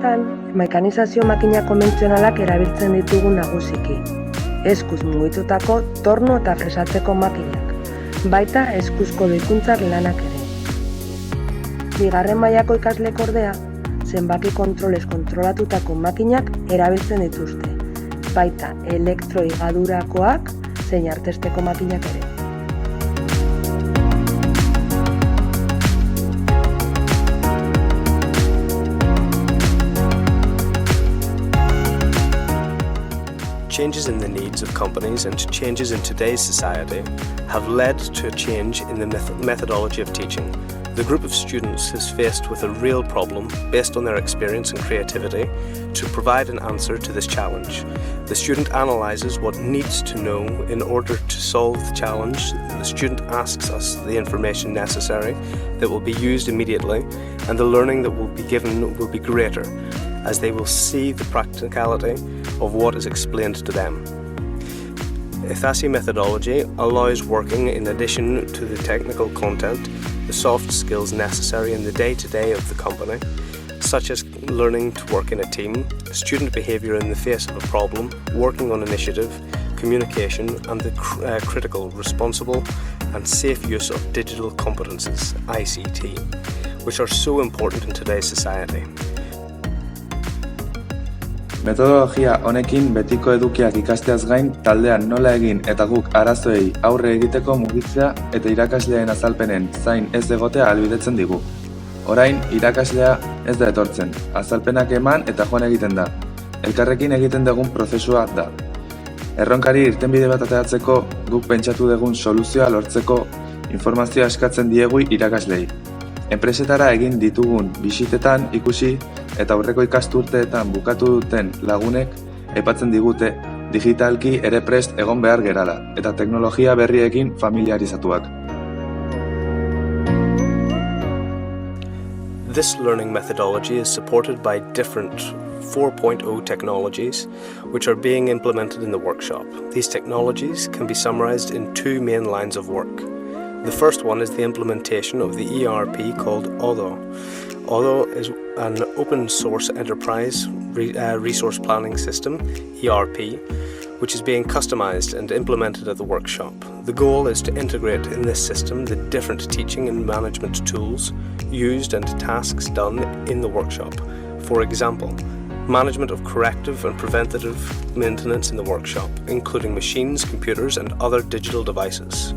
honetan, mekanizazio makina konbentzionalak erabiltzen ditugu nagusiki. Eskuz mugitutako torno eta fresatzeko makinak, baita eskuzko doikuntzak lanak ere. Bigarren mailako ikasleek ordea, zenbaki kontrolez kontrolatutako makinak erabiltzen dituzte, baita elektroigadurakoak zein artesteko makinak ere. Changes in the needs of companies and changes in today's society have led to a change in the methodology of teaching. The group of students is faced with a real problem based on their experience and creativity to provide an answer to this challenge. The student analyses what needs to know in order to solve the challenge. The student asks us the information necessary that will be used immediately, and the learning that will be given will be greater, as they will see the practicality of what is explained to them. ITHASI methodology allows working in addition to the technical content, the soft skills necessary in the day-to-day of the company, such as learning to work in a team, student behaviour in the face of a problem, working on initiative, communication, and the critical, responsible and safe use of digital competences, ICT, which are so important in today's society. Metodologia honekin betiko edukiak ikasteaz gain, taldean nola egin eta guk arazoei aurre egiteko mugitzea eta irakasleen azalpenen zain ez egotea ahalbidetzen digu. Orain, irakaslea ez da etortzen, azalpenak eman eta joan egiten da. Elkarrekin egiten dugun prozesua da. Erronkari irtenbide bat ateratzeko guk pentsatu dugun soluzioa lortzeko informazioa eskatzen diegu irakaslei. Enpresetara egin ditugun bisitetan ikusi eta aurreko ikasturteetan bukatu duten lagunek aipatzen digute digitalki ere prest egon behar gerala eta teknologia berriekin familiarizatuak. This learning methodology is supported by different 4.0 technologies which are being implemented in the workshop. These technologies can be summarized in two main lines of work. The first one is the implementation of the ERP called Oddo. Oddo is an open source enterprise resource planning system, ERP, which is being customized and implemented at the workshop. The goal is to integrate in this system the different teaching and management tools used and tasks done in the workshop. For example, management of corrective and preventative maintenance in the workshop, including machines, computers, and other digital devices.